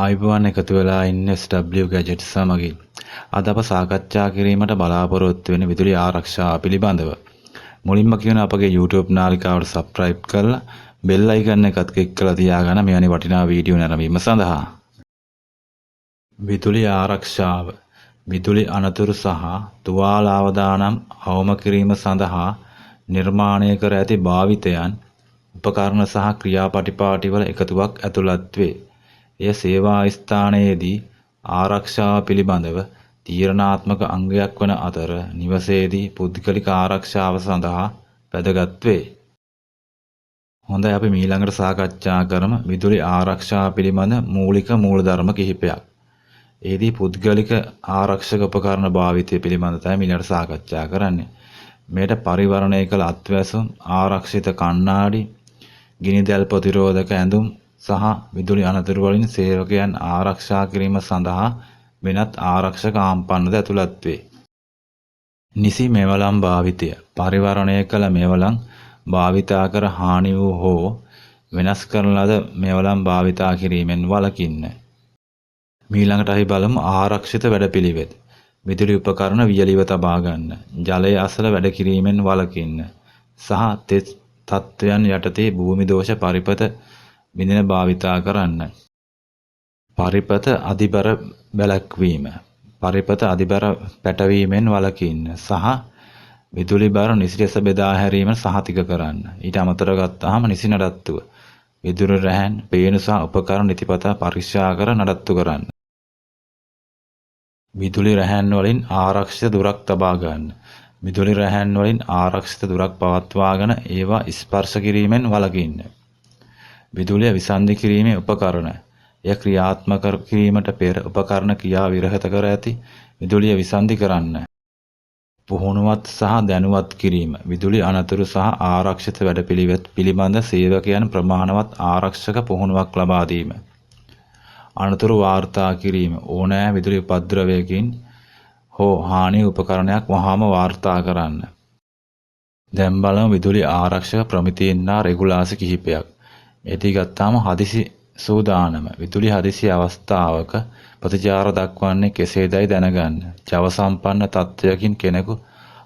ආයුබෝවන් එකතු වෙලා ඉන්න SW Gadgets සමගින් අද අප සාකච්ඡා කිරීමට බලාපොරොත්තු වෙන විදුලි ආරක්ෂාව පිළිබඳව. මුලින්ම කියන අපගේ YouTube නාලිකාවට subscribe කරලා bell icon එකත් click කරලා තියාගන්න මෙවැනි වටිනා වීඩියෝ නැරඹීම සඳහා. විදුලි ආරක්ෂාව විදුලි අනතුරු සහ තුවාල අවදානම් අවම කිරීම සඳහා නිර්මාණය කර ඇති භාවිතයන් උපකරණ සහ ක්‍රියාපටිපාටිවල එකතුවක් ඇතුළත් වේ. එය සේවා ස්ථානයේදී ආරක්ෂාව පිළිබඳව තීරණාත්මක අංගයක් වන අතර නිවසේදී පුද්ගලික ආරක්ෂාව සඳහා වැදගත් වේ. හොඳයි අපි ඊළඟට සාකච්ඡා කරමු විදුලි ආරක්ෂාව පිළිබඳ මූලික මූලධර්ම කිහිපයක්. ඒදී පුද්ගලික ආරක්ෂක උපකරණ භාවිතය පිළිබඳව තමයි ඊළඟට සාකච්ඡා කරන්නේ. මේට පරිවර්ණය කළ අත්වැසුම්, ආරක්ෂිත කණ්ණාඩි, ගිනි දැල් ප්‍රතිරෝධක ඇඳුම් සහ විදුලි අනතුරු වලින් සේවකයන් ආරක්ෂා කිරීම සඳහා වෙනත් ආරක්ෂක ආම්පන්නද ඇතුළත් වේ. නිසි මෙවලම් භාවිතය පරිවර්ණය කළ මෙවලම් භාවිතා කර හානි වූ හෝ වෙනස් කරන ලද මෙවලම් භාවිතා කිරීමෙන් වළකින්න. ඊළඟට අපි බලමු ආරක්ෂිත වැඩපිළිවෙත්. විදුලි උපකරණ වියලිව තබා ගන්න, ජලය අසල වැඩ කිරීමෙන් වළකින්න සහ තෙත් තත්ත්වයන් යටතේ භූමි දෝෂ පරිපත බිඳින භාවිතා කරන්න. පරිපත අධිබර වැළැක්වීම, පරිපත අධිබර පැටවීමෙන් වළකින්න සහ විදුලි බර නිසි ලෙස බෙදා හැරීමෙන් සහතික කරන්න. ඊට අමතරව ගත්තාම නිසි නඩත්තුව විදුලි රැහැන්, පේනු සහ උපකරණ නිතිපතා පරීක්ෂා කර නඩත්තු කරන්න. විදුලි රැහැන් වලින් ආරක්ෂිත දුරක් තබා ගන්න. විදුලි රැහැන් වලින් ආරක්ෂිත දුරක් පවත්වාගෙන ඒවා ස්පර්ශ කිරීමෙන් වළකින්න. විදුලිය විසන්ධි කිරීමේ උපකරණ එය ක්‍රියාත්මක කිරීමට පෙර උපකරණ ක්‍රියා විරහිත කර ඇති විදුලිය විසන්ධි කරන්න. පුහුණුවත් සහ දැනුවත් කිරීම විදුලි අනතුරු සහ ආරක්ෂිත වැඩපිළිවෙත් පිළිබඳ සේවකයන් ප්‍රමාණවත් ආරක්ෂක පුහුණුවක් ලබා දීම. අනතුරු වාර්තා කිරීම ඕනෑ විදුලි උපද්‍රවයකින් හෝ හානි උපකරණයක් වහාම වාර්තා කරන්න. දැන් බලමු විදුලි ආරක්ෂක ප්‍රමිතීන්නා රෙගුලාසි කිහිපයක්. එදී ගත්තාම හදිසි සූදානම විදුලි හදිසි අවස්ථාවක ප්‍රතිචාර දක්වන්නේ කෙසේදයි දැනගන්න. ජව සම්පන්න තත්ත්වයකින් කෙනෙකු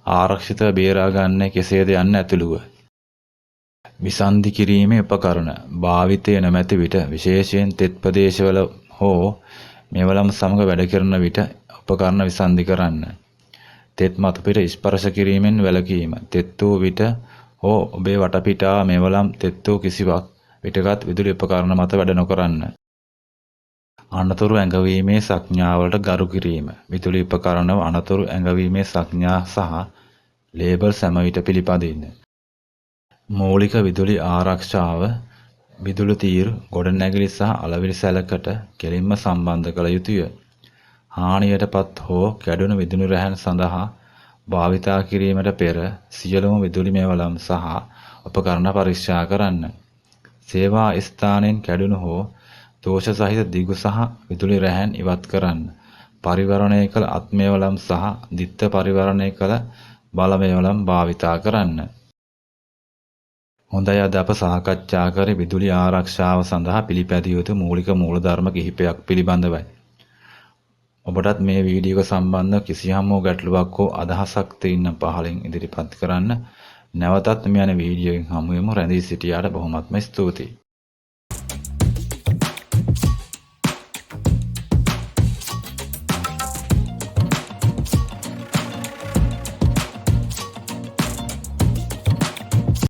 ආරක්ෂිතව බේරා ගන්නේ කෙසේද යන්න ඇතුළුව. විසන්ධි කිරීමේ උපකරණ භාවිතය නොමැති විට විශේෂයෙන් තෙත් ප්‍රදේශවල හෝ මෙවලම් සමග වැඩ කරන විට උපකරණ විසන්ධි කරන්න. තෙත් මත පිට ස්පර්ශ කිරීමෙන් වැළකීම. තෙත් වූ විට හෝ ඔබේ වටපිටා මෙවලම් තෙත් වූ කිසිවක් පිටගත් විදුලි උපකරණ මත වැඩ නොකරන්න. අනතුරු ඇඟවීමේ සංඥාවලට ගරු කිරීම. විදුලි උපකරණ අනතුරු ඇඟවීමේ සංඥා සහ ලේබල් සෑම විට පිළිපදින්න. මූලික විදුලි ආරක්ෂාව විදුලි තීරු, ගොඩනැගිලි සහ අලවිලි සැලකට කෙලින්ම සම්බන්ධ කළ යුතුය. හානියටපත් හෝ කැඩුණු විදුලි රැහැන් සඳහා භාවිතා කිරීමට පෙර සියලුම විදුලි මෙවලම් සහ උපකරණ පරීක්ෂා කරන්න. සේවා ස්ථානයෙන් කැඩුණු හෝ දෝෂ සහිත දිගු සහ විදුලි රැහැන් ඉවත් කරන්න. පරිවර්ණය කළ අත් මෙවලම් සහ දිත්ත පරිවර්ණය කළ බල මෙවලම් භාවිතා කරන්න. හොඳයි අද අප සාකච්ඡා කරේ විදුලි ආරක්ෂාව සඳහා පිළිපැදිය යුතු මූලික මූලධර්ම කිහිපයක් පිළිබඳවයි. ඔබටත් මේ වීඩියෝ එක සම්බන්ධ කිසියම් ගැටලුවක් හෝ අදහසක් තියෙන පහලින් ඉදිරිපත් කරන්න. නැවතත් මේ යන වීඩියෝ එකකින් හමු වෙමු. රැඳී සිටියාට බොහොමත්ම ස්තුතියි.